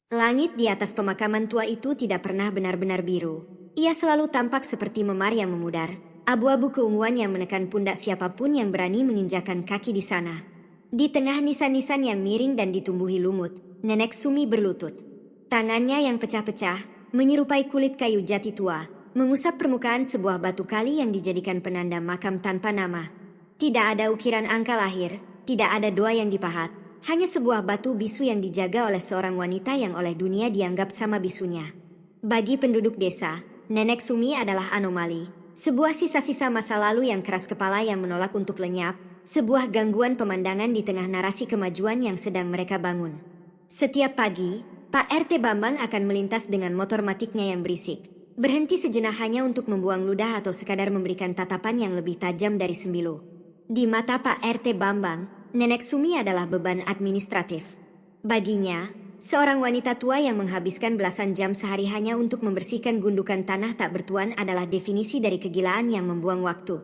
Langit di atas pemakaman tua itu tidak pernah benar-benar biru. Ia selalu tampak seperti memar yang memudar, abu-abu keunguan yang menekan pundak siapapun yang berani menginjakan kaki di sana. Di tengah nisan-nisan yang miring dan ditumbuhi lumut, Nenek Sumi berlutut. Tangannya yang pecah-pecah, menyerupai kulit kayu jati tua, mengusap permukaan sebuah batu kali yang dijadikan penanda makam tanpa nama. Tidak ada ukiran angka lahir, tidak ada doa yang dipahat, hanya sebuah batu bisu yang dijaga oleh seorang wanita yang oleh dunia dianggap sama bisunya. Bagi penduduk desa, Nenek Sumi adalah anomali, sebuah sisa-sisa masa lalu yang keras kepala yang menolak untuk lenyap, sebuah gangguan pemandangan di tengah narasi kemajuan yang sedang mereka bangun. Setiap pagi, Pak RT Bambang akan melintas dengan motor matiknya yang berisik, berhenti sejenak hanya untuk membuang ludah atau sekadar memberikan tatapan yang lebih tajam dari sembilu. Di mata Pak RT Bambang, Nenek Sumi adalah beban administratif. Baginya, seorang wanita tua yang menghabiskan belasan jam sehari hanya untuk membersihkan gundukan tanah tak bertuan adalah definisi dari kegilaan yang membuang waktu.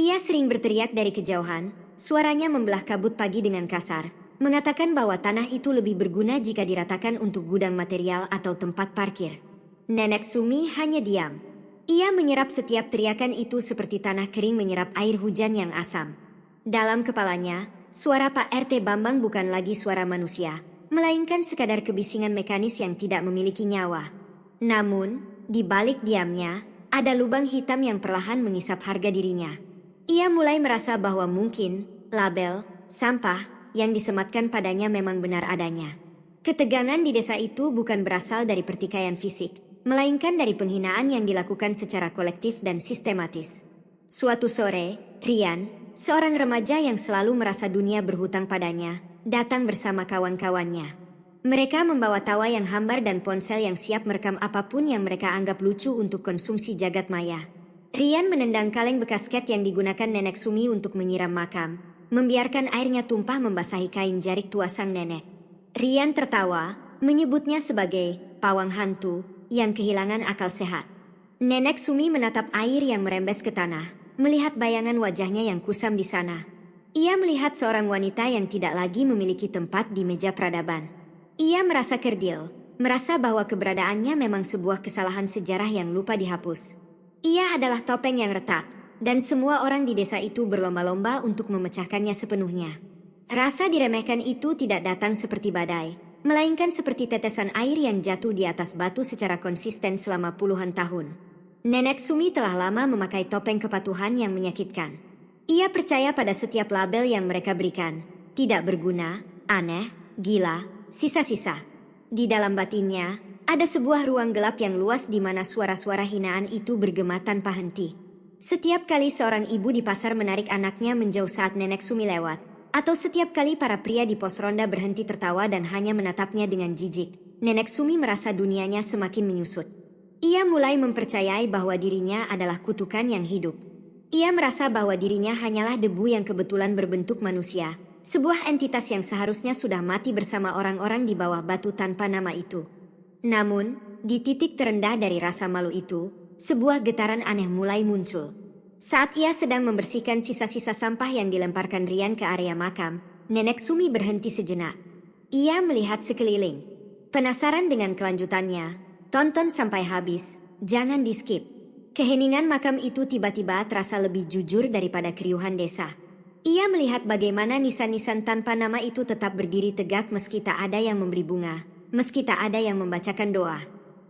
Ia sering berteriak dari kejauhan, suaranya membelah kabut pagi dengan kasar, mengatakan bahwa tanah itu lebih berguna jika diratakan untuk gudang material atau tempat parkir. Nenek Sumi hanya diam. Ia menyerap setiap teriakan itu seperti tanah kering menyerap air hujan yang asam. Dalam kepalanya, suara Pak RT Bambang bukan lagi suara manusia, melainkan sekadar kebisingan mekanis yang tidak memiliki nyawa. Namun, di balik diamnya, ada lubang hitam yang perlahan mengisap harga dirinya. Ia mulai merasa bahwa mungkin, label, sampah, yang disematkan padanya memang benar adanya. Ketegangan di desa itu bukan berasal dari pertikaian fisik, melainkan dari penghinaan yang dilakukan secara kolektif dan sistematis. Suatu sore, Rian, seorang remaja yang selalu merasa dunia berhutang padanya, datang bersama kawan-kawannya. Mereka membawa tawa yang hambar dan ponsel yang siap merekam apapun yang mereka anggap lucu untuk konsumsi jagat maya. Rian menendang kaleng bekas cat yang digunakan Nenek Sumi untuk menyiram makam, membiarkan airnya tumpah membasahi kain jarik tua sang nenek. Rian tertawa, menyebutnya sebagai pawang hantu yang kehilangan akal sehat. Nenek Sumi menatap air yang merembes ke tanah, melihat bayangan wajahnya yang kusam di sana. Ia melihat seorang wanita yang tidak lagi memiliki tempat di meja peradaban. Ia merasa kerdil, merasa bahwa keberadaannya memang sebuah kesalahan sejarah yang lupa dihapus. Ia adalah topeng yang retak, dan semua orang di desa itu berlomba-lomba untuk memecahkannya sepenuhnya. Rasa diremehkan itu tidak datang seperti badai, melainkan seperti tetesan air yang jatuh di atas batu secara konsisten selama puluhan tahun. Nenek Sumi telah lama memakai topeng kepatuhan yang menyakitkan. Ia percaya pada setiap label yang mereka berikan. Tidak berguna, aneh, gila, sisa-sisa. Di dalam batinnya, ada sebuah ruang gelap yang luas di mana suara-suara hinaan itu bergema tanpa henti. Setiap kali seorang ibu di pasar menarik anaknya menjauh saat Nenek Sumi lewat, atau setiap kali para pria di pos ronda berhenti tertawa dan hanya menatapnya dengan jijik, Nenek Sumi merasa dunianya semakin menyusut. Ia mulai mempercayai bahwa dirinya adalah kutukan yang hidup. Ia merasa bahwa dirinya hanyalah debu yang kebetulan berbentuk manusia, sebuah entitas yang seharusnya sudah mati bersama orang-orang di bawah batu tanpa nama itu. Namun, di titik terendah dari rasa malu itu, sebuah getaran aneh mulai muncul. Saat ia sedang membersihkan sisa-sisa sampah yang dilemparkan Rian ke area makam, Nenek Sumi berhenti sejenak. Ia melihat sekeliling. Penasaran dengan kelanjutannya, tonton sampai habis, jangan di-skip. Keheningan makam itu tiba-tiba terasa lebih jujur daripada keriuhan desa. Ia melihat bagaimana nisan-nisan tanpa nama itu tetap berdiri tegak meski tak ada yang memberi bunga, meski tak ada yang membacakan doa.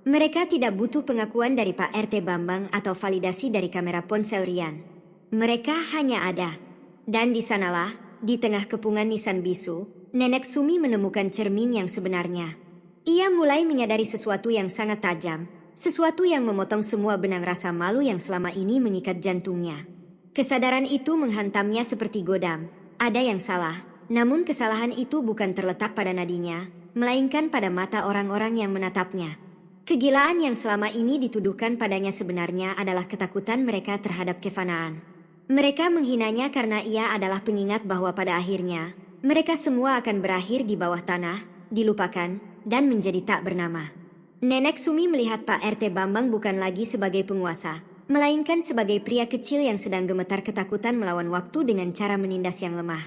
Mereka tidak butuh pengakuan dari Pak RT Bambang atau validasi dari kamera ponsel Rian. Mereka hanya ada. Dan di sanalah, di tengah kepungan nisan bisu, Nenek Sumi menemukan cermin yang sebenarnya. Ia mulai menyadari sesuatu yang sangat tajam, sesuatu yang memotong semua benang rasa malu yang selama ini mengikat jantungnya. Kesadaran itu menghantamnya seperti godam. Ada yang salah, namun kesalahan itu bukan terletak pada nadinya, melainkan pada mata orang-orang yang menatapnya. Kegilaan yang selama ini dituduhkan padanya sebenarnya adalah ketakutan mereka terhadap kefanaan. Mereka menghinanya karena ia adalah pengingat bahwa pada akhirnya, mereka semua akan berakhir di bawah tanah, dilupakan, dan menjadi tak bernama. Nenek Sumi melihat Pak RT Bambang bukan lagi sebagai penguasa, melainkan sebagai pria kecil yang sedang gemetar ketakutan melawan waktu dengan cara menindas yang lemah.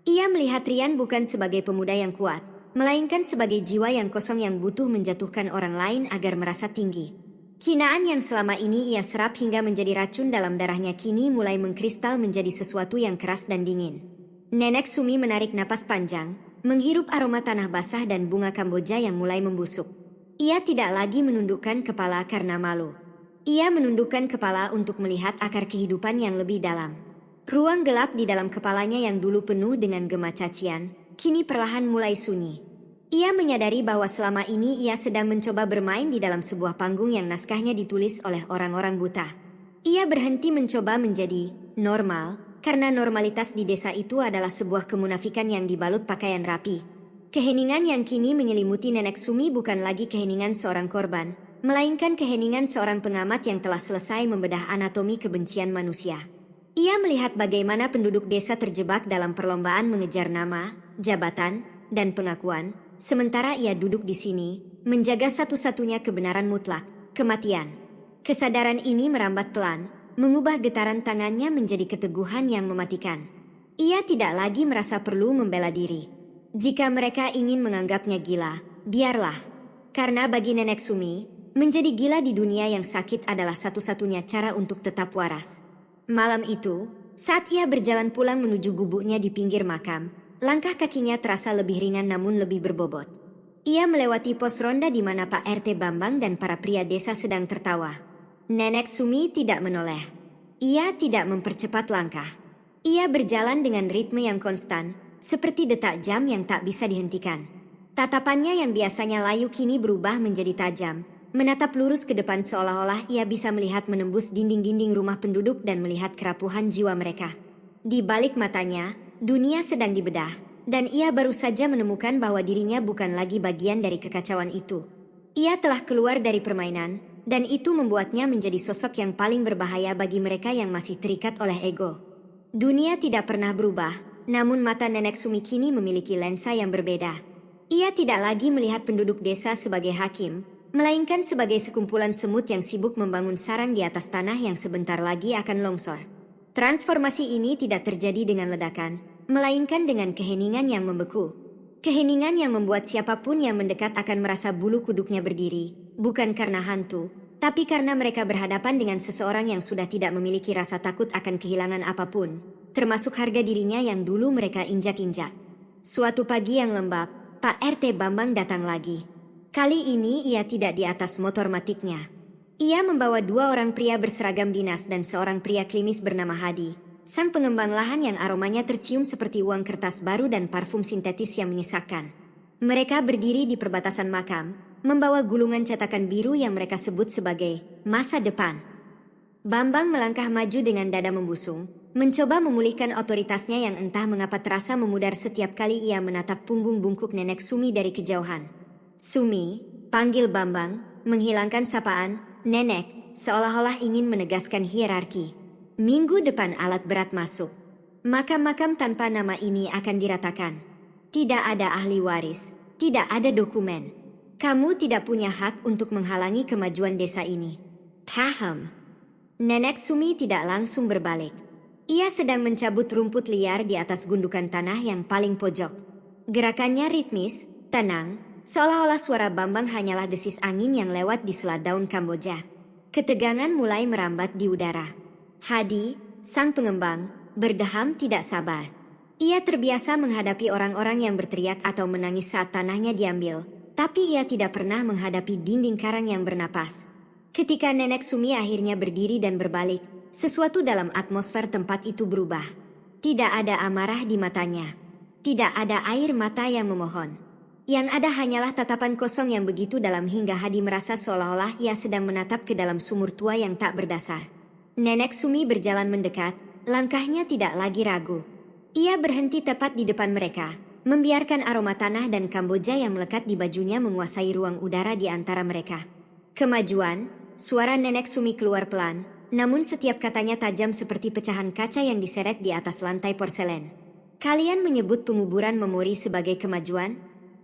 Ia melihat Rian bukan sebagai pemuda yang kuat, melainkan sebagai jiwa yang kosong yang butuh menjatuhkan orang lain agar merasa tinggi. Hinaan yang selama ini ia serap hingga menjadi racun dalam darahnya kini mulai mengkristal menjadi sesuatu yang keras dan dingin. Nenek Sumi menarik napas panjang, menghirup aroma tanah basah dan bunga Kamboja yang mulai membusuk. Ia tidak lagi menundukkan kepala karena malu. Ia menundukkan kepala untuk melihat akar kehidupan yang lebih dalam. Ruang gelap di dalam kepalanya yang dulu penuh dengan gema cacian, kini perlahan mulai sunyi. Ia menyadari bahwa selama ini ia sedang mencoba bermain di dalam sebuah panggung yang naskahnya ditulis oleh orang-orang buta. Ia berhenti mencoba menjadi normal, karena normalitas di desa itu adalah sebuah kemunafikan yang dibalut pakaian rapi. Keheningan yang kini menyelimuti Nenek Sumi bukan lagi keheningan seorang korban, melainkan keheningan seorang pengamat yang telah selesai membedah anatomi kebencian manusia. Ia melihat bagaimana penduduk desa terjebak dalam perlombaan mengejar nama, jabatan, dan pengakuan, sementara ia duduk di sini, menjaga satu-satunya kebenaran mutlak, kematian. Kesadaran ini merambat pelan, mengubah getaran tangannya menjadi keteguhan yang mematikan. Ia tidak lagi merasa perlu membela diri. Jika mereka ingin menganggapnya gila, biarlah. Karena bagi Nenek Sumi, menjadi gila di dunia yang sakit adalah satu-satunya cara untuk tetap waras. Malam itu, saat ia berjalan pulang menuju gubuknya di pinggir makam, langkah kakinya terasa lebih ringan namun lebih berbobot. Ia melewati pos ronda di mana Pak RT Bambang dan para pria desa sedang tertawa. Nenek Sumi tidak menoleh. Ia tidak mempercepat langkah. Ia berjalan dengan ritme yang konstan, seperti detak jam yang tak bisa dihentikan. Tatapannya yang biasanya layu kini berubah menjadi tajam, menatap lurus ke depan seolah-olah ia bisa melihat menembus dinding-dinding rumah penduduk dan melihat kerapuhan jiwa mereka. Di balik matanya, dunia sedang dibedah, dan ia baru saja menemukan bahwa dirinya bukan lagi bagian dari kekacauan itu. Ia telah keluar dari permainan, dan itu membuatnya menjadi sosok yang paling berbahaya bagi mereka yang masih terikat oleh ego. Dunia tidak pernah berubah, namun mata Nenek Sumi kini memiliki lensa yang berbeda. Ia tidak lagi melihat penduduk desa sebagai hakim, melainkan sebagai sekumpulan semut yang sibuk membangun sarang di atas tanah yang sebentar lagi akan longsor. Transformasi ini tidak terjadi dengan ledakan, melainkan dengan keheningan yang membeku. Keheningan yang membuat siapapun yang mendekat akan merasa bulu kuduknya berdiri, bukan karena hantu, tapi karena mereka berhadapan dengan seseorang yang sudah tidak memiliki rasa takut akan kehilangan apapun, termasuk harga dirinya yang dulu mereka injak-injak. Suatu pagi yang lembab, Pak RT Bambang datang lagi. Kali ini ia tidak di atas motor matiknya. Ia membawa dua orang pria berseragam dinas dan seorang pria klimis bernama Hadi, sang pengembang lahan yang aromanya tercium seperti uang kertas baru dan parfum sintetis yang menyesakkan. Mereka berdiri di perbatasan makam, membawa gulungan cetakan biru yang mereka sebut sebagai masa depan. Bambang melangkah maju dengan dada membusung, mencoba memulihkan otoritasnya yang entah mengapa terasa memudar setiap kali ia menatap punggung bungkuk Nenek Sumi dari kejauhan. Sumi, panggil Bambang, menghilangkan sapaan, Nenek, seolah-olah ingin menegaskan hierarki. Minggu depan alat berat masuk. Makam-makam tanpa nama ini akan diratakan. Tidak ada ahli waris, tidak ada dokumen. Kamu tidak punya hak untuk menghalangi kemajuan desa ini. Paham? Nenek Sumi tidak langsung berbalik. Ia sedang mencabut rumput liar di atas gundukan tanah yang paling pojok. Gerakannya ritmis, tenang, seolah-olah suara Bambang hanyalah desis angin yang lewat di sela daun Kamboja. Ketegangan mulai merambat di udara. Hadi, sang pengembang, berdeham tidak sabar. Ia terbiasa menghadapi orang-orang yang berteriak atau menangis saat tanahnya diambil, tapi ia tidak pernah menghadapi dinding karang yang bernapas. Ketika Nenek Sumi akhirnya berdiri dan berbalik, sesuatu dalam atmosfer tempat itu berubah. Tidak ada amarah di matanya. Tidak ada air mata yang memohon. Yang ada hanyalah tatapan kosong yang begitu dalam hingga Hadi merasa seolah-olah ia sedang menatap ke dalam sumur tua yang tak berdasar. Nenek Sumi berjalan mendekat, langkahnya tidak lagi ragu. Ia berhenti tepat di depan mereka, membiarkan aroma tanah dan Kamboja yang melekat di bajunya menguasai ruang udara di antara mereka. Kemajuan, suara Nenek Sumi keluar pelan, namun setiap katanya tajam seperti pecahan kaca yang diseret di atas lantai porselen. Kalian menyebut penguburan memori sebagai kemajuan?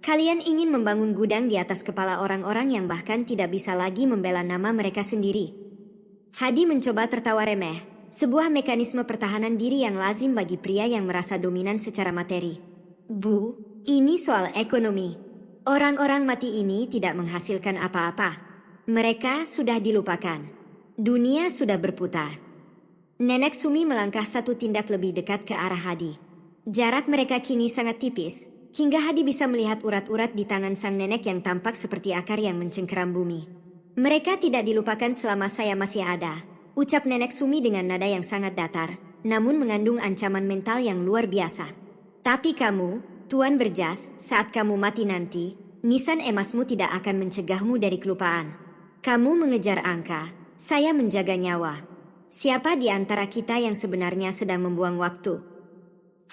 Kalian ingin membangun gudang di atas kepala orang-orang yang bahkan tidak bisa lagi membela nama mereka sendiri. Hadi mencoba tertawa remeh, sebuah mekanisme pertahanan diri yang lazim bagi pria yang merasa dominan secara materi. Bu, ini soal ekonomi. Orang-orang mati ini tidak menghasilkan apa-apa. Mereka sudah dilupakan. Dunia sudah berputar. Nenek Sumi melangkah satu tindak lebih dekat ke arah Hadi. Jarak mereka kini sangat tipis, hingga Hadi bisa melihat urat-urat di tangan sang nenek yang tampak seperti akar yang mencengkeram bumi. Mereka tidak dilupakan selama saya masih ada, ucap Nenek Sumi dengan nada yang sangat datar, namun mengandung ancaman mental yang luar biasa. Tapi kamu, Tuan Berjas, saat kamu mati nanti, nisan emasmu tidak akan mencegahmu dari kelupaan. Kamu mengejar angka, saya menjaga nyawa. Siapa di antara kita yang sebenarnya sedang membuang waktu?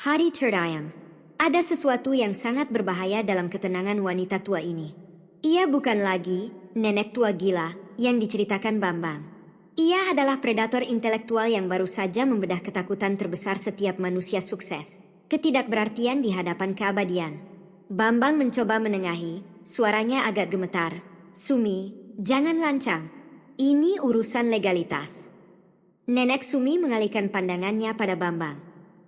Hadi terdiam. Ada sesuatu yang sangat berbahaya dalam ketenangan wanita tua ini. Ia bukan lagi nenek tua gila yang diceritakan Bambang. Ia adalah predator intelektual yang baru saja membedah ketakutan terbesar setiap manusia sukses. Ketidakberartian di hadapan keabadian. Bambang mencoba menengahi, suaranya agak gemetar. Sumi, jangan lancang. Ini urusan legalitas. Nenek Sumi mengalihkan pandangannya pada Bambang.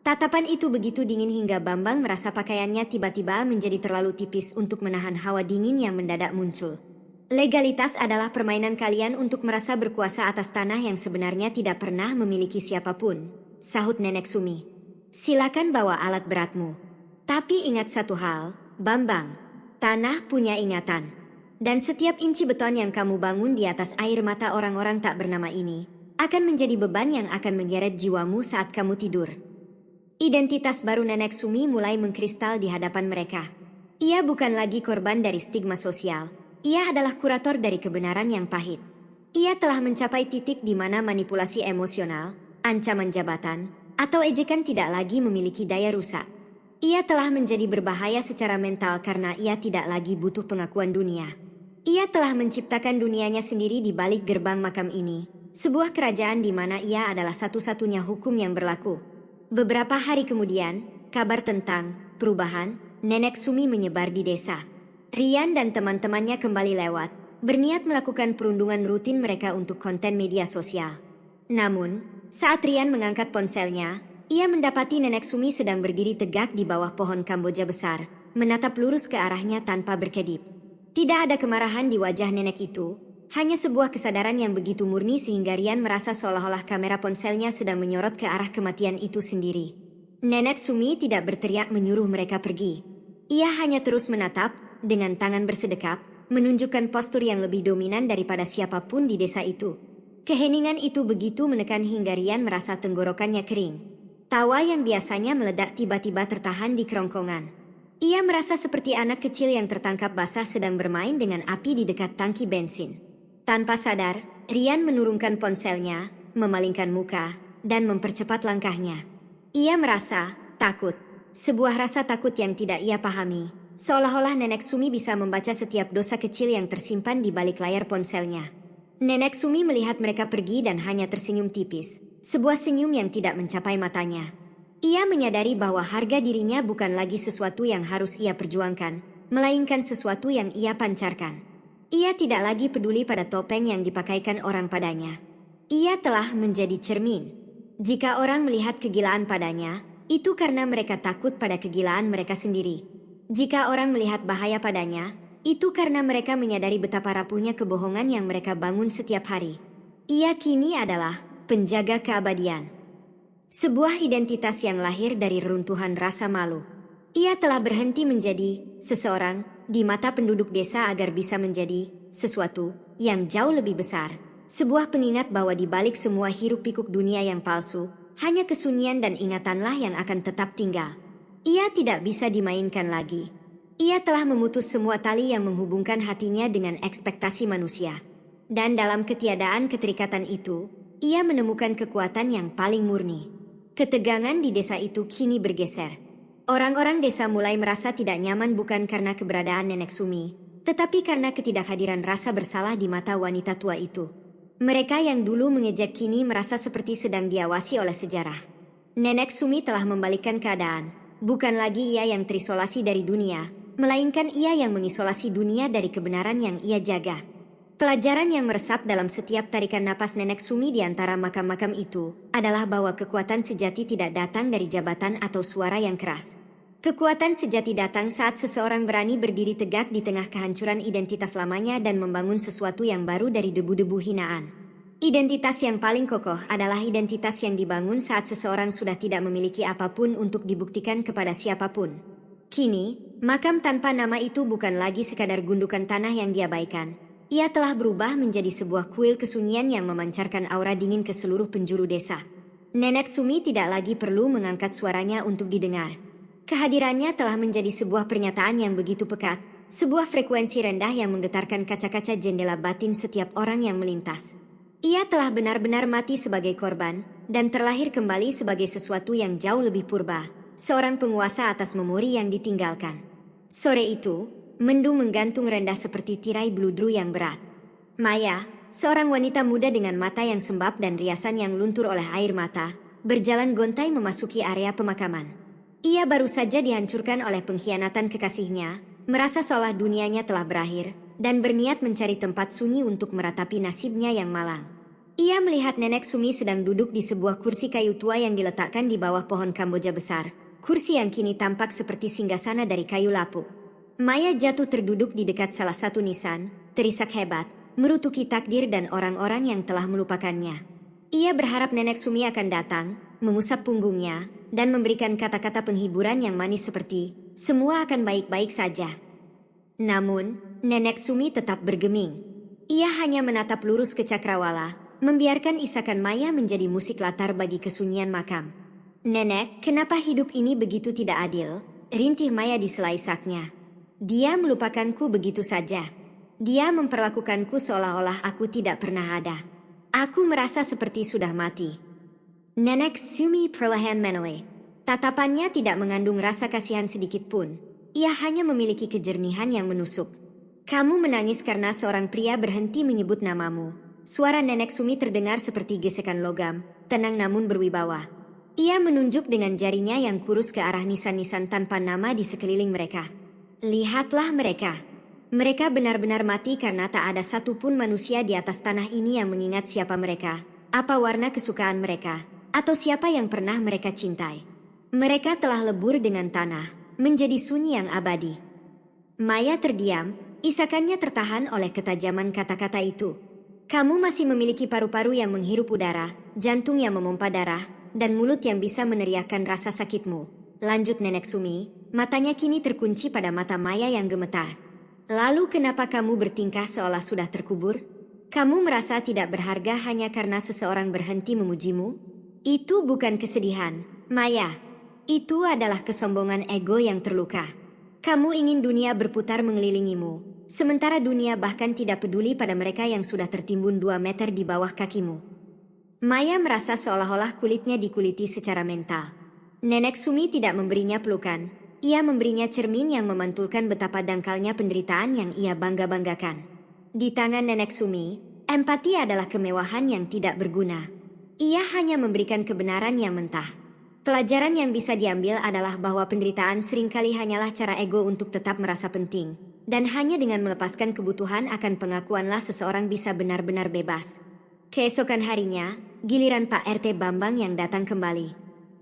Tatapan itu begitu dingin hingga Bambang merasa pakaiannya tiba-tiba menjadi terlalu tipis untuk menahan hawa dingin yang mendadak muncul. Legalitas adalah permainan kalian untuk merasa berkuasa atas tanah yang sebenarnya tidak pernah memiliki siapapun, sahut Nenek Sumi. Silakan bawa alat beratmu. Tapi ingat satu hal, Bambang. Tanah punya ingatan. Dan setiap inci beton yang kamu bangun di atas air mata orang-orang tak bernama ini akan menjadi beban yang akan menyeret jiwamu saat kamu tidur. Identitas baru Nenek Sumi mulai mengkristal di hadapan mereka. Ia bukan lagi korban dari stigma sosial. Ia adalah kurator dari kebenaran yang pahit. Ia telah mencapai titik di mana manipulasi emosional, ancaman jabatan, atau ejekan tidak lagi memiliki daya rusak. Ia telah menjadi berbahaya secara mental karena ia tidak lagi butuh pengakuan dunia. Ia telah menciptakan dunianya sendiri di balik gerbang makam ini, sebuah kerajaan di mana ia adalah satu-satunya hukum yang berlaku. Beberapa hari kemudian, kabar tentang perubahan Nenek Sumi menyebar di desa. Rian dan teman-temannya kembali lewat, berniat melakukan perundungan rutin mereka untuk konten media sosial. Namun, saat Rian mengangkat ponselnya, ia mendapati Nenek Sumi sedang berdiri tegak di bawah pohon Kamboja besar, menatap lurus ke arahnya tanpa berkedip. Tidak ada kemarahan di wajah nenek itu, hanya sebuah kesadaran yang begitu murni sehingga Rian merasa seolah-olah kamera ponselnya sedang menyorot ke arah kematian itu sendiri. Nenek Sumi tidak berteriak menyuruh mereka pergi. Ia hanya terus menatap, dengan tangan bersedekap, menunjukkan postur yang lebih dominan daripada siapapun di desa itu. Keheningan itu begitu menekan hingga Rian merasa tenggorokannya kering. Tawa yang biasanya meledak tiba-tiba tertahan di kerongkongan. Ia merasa seperti anak kecil yang tertangkap basah sedang bermain dengan api di dekat tangki bensin. Tanpa sadar, Rian menurunkan ponselnya, memalingkan muka, dan mempercepat langkahnya. Ia merasa takut, sebuah rasa takut yang tidak ia pahami, seolah-olah Nenek Sumi bisa membaca setiap dosa kecil yang tersimpan di balik layar ponselnya. Nenek Sumi melihat mereka pergi dan hanya tersenyum tipis, sebuah senyum yang tidak mencapai matanya. Ia menyadari bahwa harga dirinya bukan lagi sesuatu yang harus ia perjuangkan, melainkan sesuatu yang ia pancarkan. Ia tidak lagi peduli pada topeng yang dipakaikan orang padanya. Ia telah menjadi cermin. Jika orang melihat kegilaan padanya, itu karena mereka takut pada kegilaan mereka sendiri. Jika orang melihat bahaya padanya, itu karena mereka menyadari betapa rapuhnya kebohongan yang mereka bangun setiap hari. Ia kini adalah penjaga keabadian. Sebuah identitas yang lahir dari reruntuhan rasa malu. Ia telah berhenti menjadi seseorang di mata penduduk desa agar bisa menjadi sesuatu yang jauh lebih besar. Sebuah pengingat bahwa di balik semua hiruk-pikuk dunia yang palsu, hanya kesunyian dan ingatanlah yang akan tetap tinggal. Ia tidak bisa dimainkan lagi. Ia telah memutus semua tali yang menghubungkan hatinya dengan ekspektasi manusia. Dan dalam ketiadaan keterikatan itu, ia menemukan kekuatan yang paling murni. Ketegangan di desa itu kini bergeser. Orang-orang desa mulai merasa tidak nyaman bukan karena keberadaan Nenek Sumi, tetapi karena ketidakhadiran rasa bersalah di mata wanita tua itu. Mereka yang dulu mengejek kini merasa seperti sedang diawasi oleh sejarah. Nenek Sumi telah membalikkan keadaan. Bukan lagi ia yang terisolasi dari dunia, melainkan ia yang mengisolasi dunia dari kebenaran yang ia jaga. Pelajaran yang meresap dalam setiap tarikan napas Nenek Sumi di antara makam-makam itu adalah bahwa kekuatan sejati tidak datang dari jabatan atau suara yang keras. Kekuatan sejati datang saat seseorang berani berdiri tegak di tengah kehancuran identitas lamanya dan membangun sesuatu yang baru dari debu-debu hinaan. Identitas yang paling kokoh adalah identitas yang dibangun saat seseorang sudah tidak memiliki apapun untuk dibuktikan kepada siapapun. Kini, makam tanpa nama itu bukan lagi sekadar gundukan tanah yang diabaikan. Ia telah berubah menjadi sebuah kuil kesunyian yang memancarkan aura dingin ke seluruh penjuru desa. Nenek Sumi tidak lagi perlu mengangkat suaranya untuk didengar. Kehadirannya telah menjadi sebuah pernyataan yang begitu pekat, sebuah frekuensi rendah yang menggetarkan kaca-kaca jendela batin setiap orang yang melintas. Ia telah benar-benar mati sebagai korban, dan terlahir kembali sebagai sesuatu yang jauh lebih purba, seorang penguasa atas memori yang ditinggalkan. Sore itu, mendung menggantung rendah seperti tirai bludru yang berat. Maya, seorang wanita muda dengan mata yang sembab dan riasan yang luntur oleh air mata, berjalan gontai memasuki area pemakaman. Ia baru saja dihancurkan oleh pengkhianatan kekasihnya, merasa seolah dunianya telah berakhir, dan berniat mencari tempat sunyi untuk meratapi nasibnya yang malang. Ia melihat Nenek Sumi sedang duduk di sebuah kursi kayu tua yang diletakkan di bawah pohon Kamboja besar, kursi yang kini tampak seperti singgasana dari kayu lapuk. Maya jatuh terduduk di dekat salah satu nisan, terisak hebat, merutuki takdir dan orang-orang yang telah melupakannya. Ia berharap Nenek Sumi akan datang, mengusap punggungnya, dan memberikan kata-kata penghiburan yang manis seperti, semua akan baik-baik saja. Namun, Nenek Sumi tetap bergeming. Ia hanya menatap lurus ke cakrawala, membiarkan isakan Maya menjadi musik latar bagi kesunyian makam. Nenek, kenapa hidup ini begitu tidak adil? Rintih Maya di selai saknya. Dia melupakanku begitu saja. Dia memperlakukanku seolah-olah aku tidak pernah ada. Aku merasa seperti sudah mati. Nenek Sumi perlahan menoleh. Tatapannya tidak mengandung rasa kasihan sedikit pun. Ia hanya memiliki kejernihan yang menusuk. Kamu menangis karena seorang pria berhenti menyebut namamu. Suara Nenek Sumi terdengar seperti gesekan logam, tenang namun berwibawa. Ia menunjuk dengan jarinya yang kurus ke arah nisan-nisan tanpa nama di sekeliling mereka. Lihatlah mereka. Mereka benar-benar mati karena tak ada satupun manusia di atas tanah ini yang mengingat siapa mereka, apa warna kesukaan mereka, atau siapa yang pernah mereka cintai. Mereka telah lebur dengan tanah, menjadi sunyi yang abadi. Maya terdiam, isakannya tertahan oleh ketajaman kata-kata itu. Kamu masih memiliki paru-paru yang menghirup udara, jantung yang memompa darah, dan mulut yang bisa meneriakkan rasa sakitmu. Lanjut Nenek Sumi, matanya kini terkunci pada mata Maya yang gemetar. Lalu kenapa kamu bertingkah seolah sudah terkubur? Kamu merasa tidak berharga hanya karena seseorang berhenti memujimu? Itu bukan kesedihan, Maya. Itu adalah kesombongan ego yang terluka. Kamu ingin dunia berputar mengelilingimu, sementara dunia bahkan tidak peduli pada mereka yang sudah tertimbun 2 meter di bawah kakimu. Maya merasa seolah-olah kulitnya dikuliti secara mental. Nenek Sumi tidak memberinya pelukan. Ia memberinya cermin yang memantulkan betapa dangkalnya penderitaan yang ia bangga-banggakan. Di tangan Nenek Sumi, empati adalah kemewahan yang tidak berguna. Ia hanya memberikan kebenaran yang mentah. Pelajaran yang bisa diambil adalah bahwa penderitaan seringkali hanyalah cara ego untuk tetap merasa penting. Dan hanya dengan melepaskan kebutuhan akan pengakuanlah seseorang bisa benar-benar bebas. Keesokan harinya, giliran Pak RT Bambang yang datang kembali.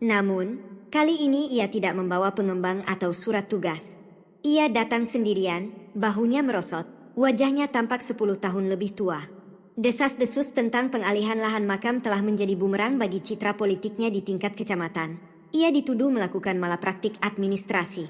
Namun, kali ini ia tidak membawa pengembang atau surat tugas. Ia datang sendirian, bahunya merosot, wajahnya tampak 10 tahun lebih tua. Desas-desus tentang pengalihan lahan makam telah menjadi bumerang bagi citra politiknya di tingkat kecamatan. Ia dituduh melakukan malapraktik administrasi.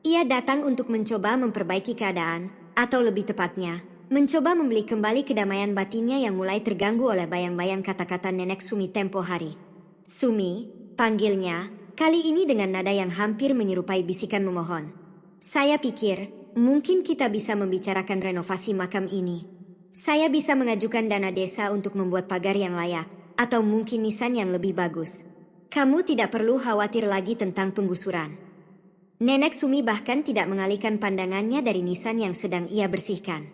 Ia datang untuk mencoba memperbaiki keadaan, atau lebih tepatnya, mencoba membeli kembali kedamaian batinnya yang mulai terganggu oleh bayang-bayang kata-kata Nenek Sumi tempo hari. Sumi, panggilnya, kali ini dengan nada yang hampir menyerupai bisikan memohon. Saya pikir, mungkin kita bisa membicarakan renovasi makam ini. Saya bisa mengajukan dana desa untuk membuat pagar yang layak, atau mungkin nisan yang lebih bagus. Kamu tidak perlu khawatir lagi tentang penggusuran. Nenek Sumi bahkan tidak mengalihkan pandangannya dari nisan yang sedang ia bersihkan.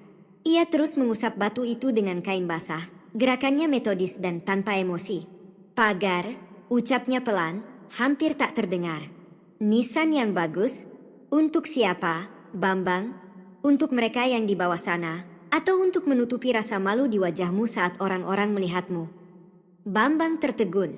Ia terus mengusap batu itu dengan kain basah, gerakannya metodis dan tanpa emosi. Pagar, ucapnya pelan, hampir tak terdengar. Nisan yang bagus? Untuk siapa, Bambang? Untuk mereka yang di bawah sana, atau untuk menutupi rasa malu di wajahmu saat orang-orang melihatmu? Bambang tertegun.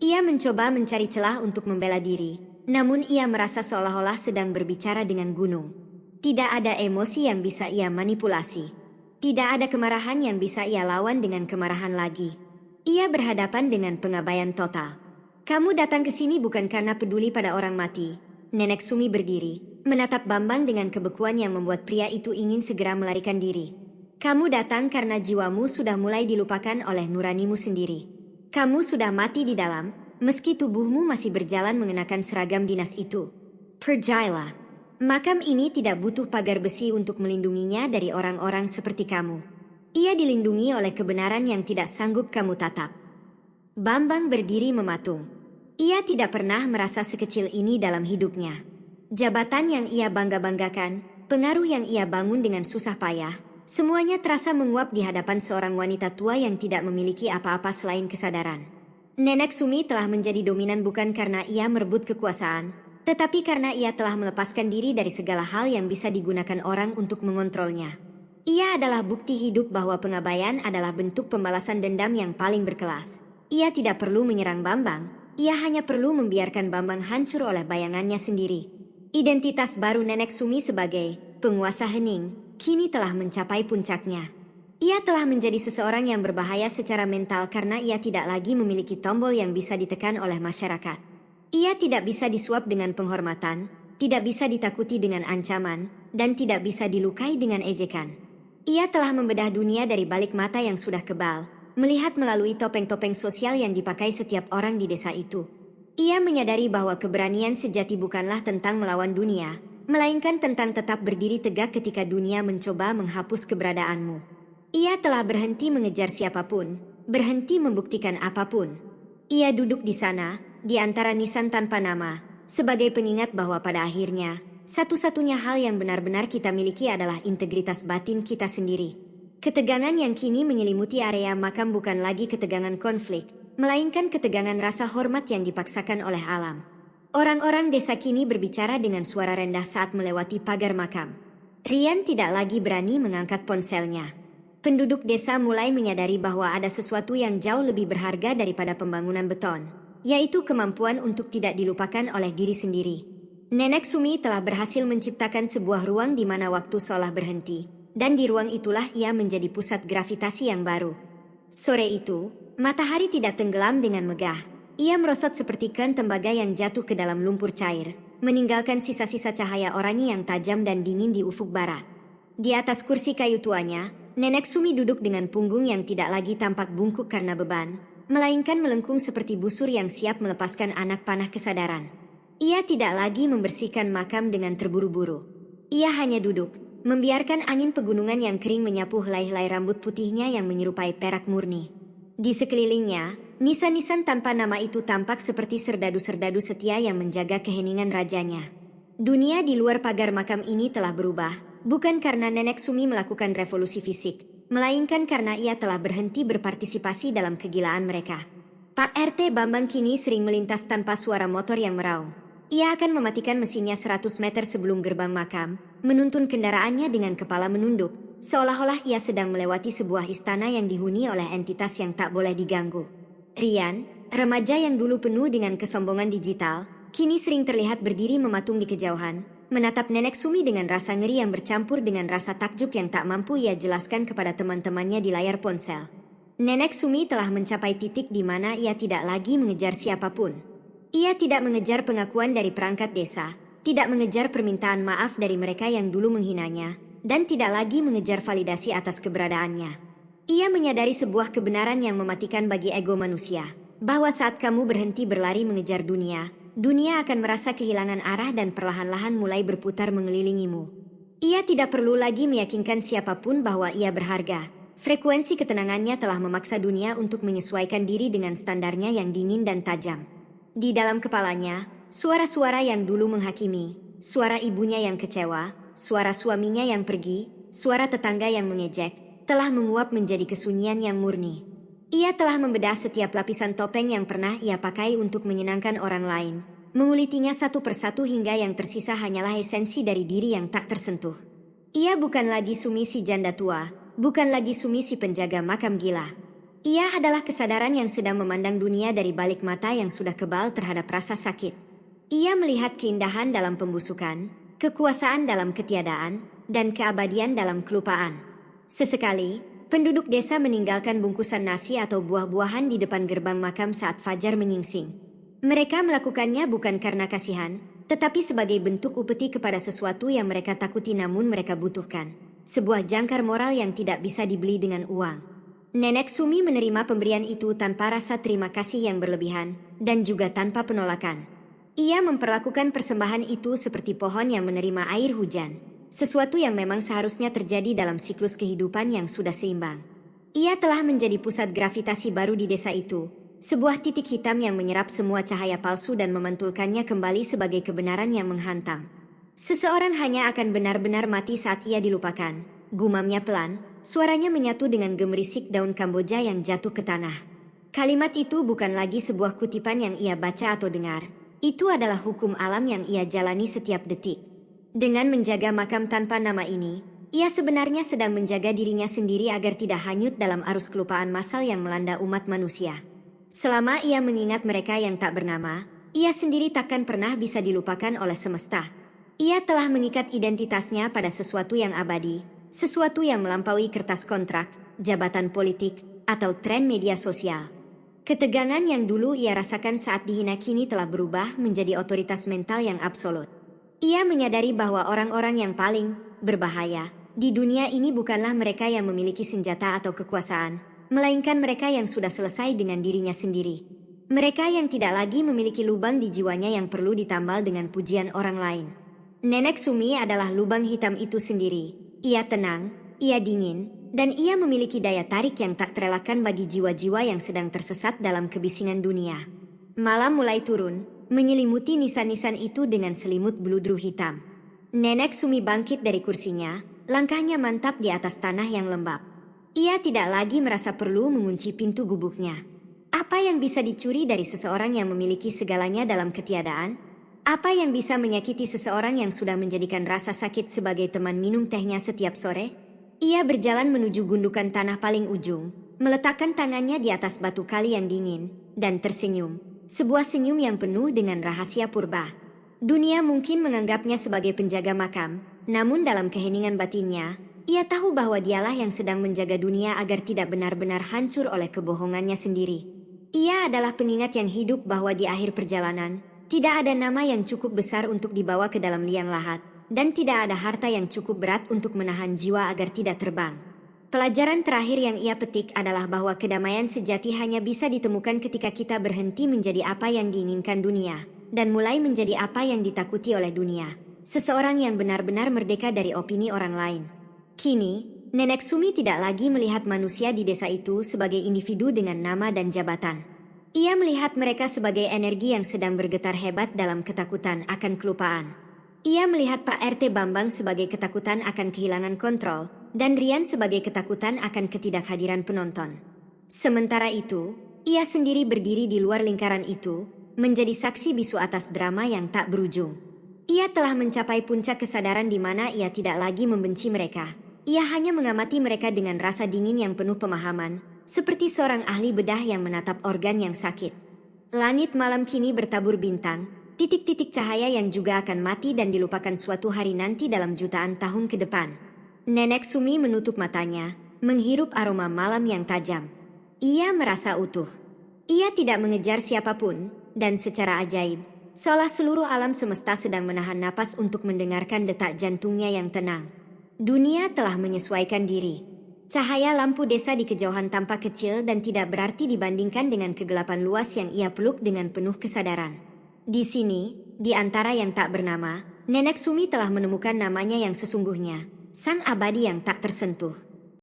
Ia mencoba mencari celah untuk membela diri, Namun ia merasa seolah-olah sedang berbicara dengan gunung. Tidak ada emosi yang bisa ia manipulasi. Tidak ada kemarahan yang bisa ia lawan dengan kemarahan lagi. Ia berhadapan dengan pengabaian total. Kamu datang ke sini bukan karena peduli pada orang mati. Nenek Sumi berdiri, menatap Bambang dengan kebekuan yang membuat pria itu ingin segera melarikan diri. Kamu datang karena jiwamu sudah mulai dilupakan oleh nuranimu sendiri. Kamu sudah mati di dalam, meski tubuhmu masih berjalan mengenakan seragam dinas itu. Percayalah, makam ini tidak butuh pagar besi untuk melindunginya dari orang-orang seperti kamu. Ia dilindungi oleh kebenaran yang tidak sanggup kamu tatap. Bambang berdiri mematung. Ia tidak pernah merasa sekecil ini dalam hidupnya. Jabatan yang ia bangga-banggakan, pengaruh yang ia bangun dengan susah payah, semuanya terasa menguap di hadapan seorang wanita tua yang tidak memiliki apa-apa selain kesadaran. Nenek Sumi telah menjadi dominan bukan karena ia merebut kekuasaan, tetapi karena ia telah melepaskan diri dari segala hal yang bisa digunakan orang untuk mengontrolnya. Ia adalah bukti hidup bahwa pengabaian adalah bentuk pembalasan dendam yang paling berkelas. Ia tidak perlu menyerang Bambang, ia hanya perlu membiarkan Bambang hancur oleh bayangannya sendiri. Identitas baru Nenek Sumi sebagai penguasa hening kini telah mencapai puncaknya. Ia telah menjadi seseorang yang berbahaya secara mental karena ia tidak lagi memiliki tombol yang bisa ditekan oleh masyarakat. Ia tidak bisa disuap dengan penghormatan, tidak bisa ditakuti dengan ancaman, dan tidak bisa dilukai dengan ejekan. Ia telah membedah dunia dari balik mata yang sudah kebal, melihat melalui topeng-topeng sosial yang dipakai setiap orang di desa itu. Ia menyadari bahwa keberanian sejati bukanlah tentang melawan dunia, melainkan tentang tetap berdiri tegak ketika dunia mencoba menghapus keberadaanmu. Ia telah berhenti mengejar siapapun, berhenti membuktikan apapun. Ia duduk di sana, di antara nisan tanpa nama, sebagai pengingat bahwa pada akhirnya, satu-satunya hal yang benar-benar kita miliki adalah integritas batin kita sendiri. Ketegangan yang kini menyelimuti area makam bukan lagi ketegangan konflik, melainkan ketegangan rasa hormat yang dipaksakan oleh alam. Orang-orang desa kini berbicara dengan suara rendah saat melewati pagar makam. Rian tidak lagi berani mengangkat ponselnya. Penduduk desa mulai menyadari bahwa ada sesuatu yang jauh lebih berharga daripada pembangunan beton, yaitu kemampuan untuk tidak dilupakan oleh diri sendiri. Nenek Sumi telah berhasil menciptakan sebuah ruang di mana waktu seolah berhenti, dan di ruang itulah ia menjadi pusat gravitasi yang baru. Sore itu, matahari tidak tenggelam dengan megah. Ia merosot seperti kan tembaga yang jatuh ke dalam lumpur cair, meninggalkan sisa-sisa cahaya oranye yang tajam dan dingin di ufuk barat. Di atas kursi kayu tuanya, Nenek Sumi duduk dengan punggung yang tidak lagi tampak bungkuk karena beban, melainkan melengkung seperti busur yang siap melepaskan anak panah kesadaran. Ia tidak lagi membersihkan makam dengan terburu-buru. Ia hanya duduk, membiarkan angin pegunungan yang kering menyapu helai-helai rambut putihnya yang menyerupai perak murni. Di sekelilingnya, nisan-nisan tanpa nama itu tampak seperti serdadu-serdadu setia yang menjaga keheningan rajanya. Dunia di luar pagar makam ini telah berubah, bukan karena Nenek Sumi melakukan revolusi fisik, melainkan karena ia telah berhenti berpartisipasi dalam kegilaan mereka. Pak RT Bambang kini sering melintas tanpa suara motor yang meraung. Ia akan mematikan mesinnya 100 meter sebelum gerbang makam, menuntun kendaraannya dengan kepala menunduk, seolah-olah ia sedang melewati sebuah istana yang dihuni oleh entitas yang tak boleh diganggu. Rian, remaja yang dulu penuh dengan kesombongan digital, kini sering terlihat berdiri mematung di kejauhan, menatap Nenek Sumi dengan rasa ngeri yang bercampur dengan rasa takjub yang tak mampu ia jelaskan kepada teman-temannya di layar ponsel. Nenek Sumi telah mencapai titik di mana ia tidak lagi mengejar siapapun. Ia tidak mengejar pengakuan dari perangkat desa, tidak mengejar permintaan maaf dari mereka yang dulu menghinanya, dan tidak lagi mengejar validasi atas keberadaannya. Ia menyadari sebuah kebenaran yang mematikan bagi ego manusia, bahwa saat kamu berhenti berlari mengejar dunia, dunia akan merasa kehilangan arah dan perlahan-lahan mulai berputar mengelilingimu. Ia tidak perlu lagi meyakinkan siapapun bahwa ia berharga. Frekuensi ketenangannya telah memaksa dunia untuk menyesuaikan diri dengan standarnya yang dingin dan tajam. Di dalam kepalanya, suara-suara yang dulu menghakimi, suara ibunya yang kecewa, suara suaminya yang pergi, suara tetangga yang mengejek, telah menguap menjadi kesunyian yang murni. Ia telah membedah setiap lapisan topeng yang pernah ia pakai untuk menyenangkan orang lain, mengulitinya satu persatu hingga yang tersisa hanyalah esensi dari diri yang tak tersentuh. Ia bukan lagi Sumi si janda tua, bukan lagi Sumi si penjaga makam gila. Ia adalah kesadaran yang sedang memandang dunia dari balik mata yang sudah kebal terhadap rasa sakit. Ia melihat keindahan dalam pembusukan, kekuasaan dalam ketiadaan, dan keabadian dalam kelupaan. Sesekali, penduduk desa meninggalkan bungkusan nasi atau buah-buahan di depan gerbang makam saat fajar menyingsing. Mereka melakukannya bukan karena kasihan, tetapi sebagai bentuk upeti kepada sesuatu yang mereka takuti namun mereka butuhkan. Sebuah jangkar moral yang tidak bisa dibeli dengan uang. Nenek Sumi menerima pemberian itu tanpa rasa terima kasih yang berlebihan, dan juga tanpa penolakan. Ia memperlakukan persembahan itu seperti pohon yang menerima air hujan, sesuatu yang memang seharusnya terjadi dalam siklus kehidupan yang sudah seimbang. Ia telah menjadi pusat gravitasi baru di desa itu, sebuah titik hitam yang menyerap semua cahaya palsu dan memantulkannya kembali sebagai kebenaran yang menghantam. Seseorang hanya akan benar-benar mati saat ia dilupakan, gumamnya pelan, suaranya menyatu dengan gemerisik daun Kamboja yang jatuh ke tanah. Kalimat itu bukan lagi sebuah kutipan yang ia baca atau dengar. Itu adalah hukum alam yang ia jalani setiap detik. Dengan menjaga makam tanpa nama ini, ia sebenarnya sedang menjaga dirinya sendiri agar tidak hanyut dalam arus kelupaan massal yang melanda umat manusia. Selama ia mengingat mereka yang tak bernama, ia sendiri takkan pernah bisa dilupakan oleh semesta. Ia telah mengikat identitasnya pada sesuatu yang abadi, sesuatu yang melampaui kertas kontrak, jabatan politik, atau tren media sosial. Ketegangan yang dulu ia rasakan saat dihina kini telah berubah menjadi otoritas mental yang absolut. Ia menyadari bahwa orang-orang yang paling berbahaya di dunia ini bukanlah mereka yang memiliki senjata atau kekuasaan, melainkan mereka yang sudah selesai dengan dirinya sendiri. Mereka yang tidak lagi memiliki lubang di jiwanya yang perlu ditambal dengan pujian orang lain. Nenek Sumi adalah lubang hitam itu sendiri. Ia tenang, ia dingin, dan ia memiliki daya tarik yang tak terelakkan bagi jiwa-jiwa yang sedang tersesat dalam kebisingan dunia. Malam mulai turun, menyelimuti nisan-nisan itu dengan selimut beludru hitam. Nenek Sumi bangkit dari kursinya, langkahnya mantap di atas tanah yang lembab. Ia tidak lagi merasa perlu mengunci pintu gubuknya. Apa yang bisa dicuri dari seseorang yang memiliki segalanya dalam ketiadaan? Apa yang bisa menyakiti seseorang yang sudah menjadikan rasa sakit sebagai teman minum tehnya setiap sore? Ia berjalan menuju gundukan tanah paling ujung, meletakkan tangannya di atas batu kali yang dingin, dan tersenyum. Sebuah senyum yang penuh dengan rahasia purba. Dunia mungkin menganggapnya sebagai penjaga makam, namun dalam keheningan batinnya, ia tahu bahwa dialah yang sedang menjaga dunia agar tidak benar-benar hancur oleh kebohongannya sendiri. Ia adalah pengingat yang hidup bahwa di akhir perjalanan, tidak ada nama yang cukup besar untuk dibawa ke dalam liang lahat. Dan tidak ada harta yang cukup berat untuk menahan jiwa agar tidak terbang. Pelajaran terakhir yang ia petik adalah bahwa kedamaian sejati hanya bisa ditemukan ketika kita berhenti menjadi apa yang diinginkan dunia, dan mulai menjadi apa yang ditakuti oleh dunia. Seseorang yang benar-benar merdeka dari opini orang lain. Kini, Nenek Sumi tidak lagi melihat manusia di desa itu sebagai individu dengan nama dan jabatan. Ia melihat mereka sebagai energi yang sedang bergetar hebat dalam ketakutan akan kelupaan. Ia melihat Pak RT Bambang sebagai ketakutan akan kehilangan kontrol, dan Rian sebagai ketakutan akan ketidakhadiran penonton. Sementara itu, ia sendiri berdiri di luar lingkaran itu, menjadi saksi bisu atas drama yang tak berujung. Ia telah mencapai puncak kesadaran di mana ia tidak lagi membenci mereka. Ia hanya mengamati mereka dengan rasa dingin yang penuh pemahaman, seperti seorang ahli bedah yang menatap organ yang sakit. Langit malam kini bertabur bintang, titik-titik cahaya yang juga akan mati dan dilupakan suatu hari nanti dalam jutaan tahun ke depan. Nenek Sumi menutup matanya, menghirup aroma malam yang tajam. Ia merasa utuh. Ia tidak mengejar siapapun, dan secara ajaib, seolah seluruh alam semesta sedang menahan napas untuk mendengarkan detak jantungnya yang tenang. Dunia telah menyesuaikan diri. Cahaya lampu desa di kejauhan tampak kecil dan tidak berarti dibandingkan dengan kegelapan luas yang ia peluk dengan penuh kesadaran. Di sini, di antara yang tak bernama, Nenek Sumi telah menemukan namanya yang sesungguhnya, sang abadi yang tak tersentuh.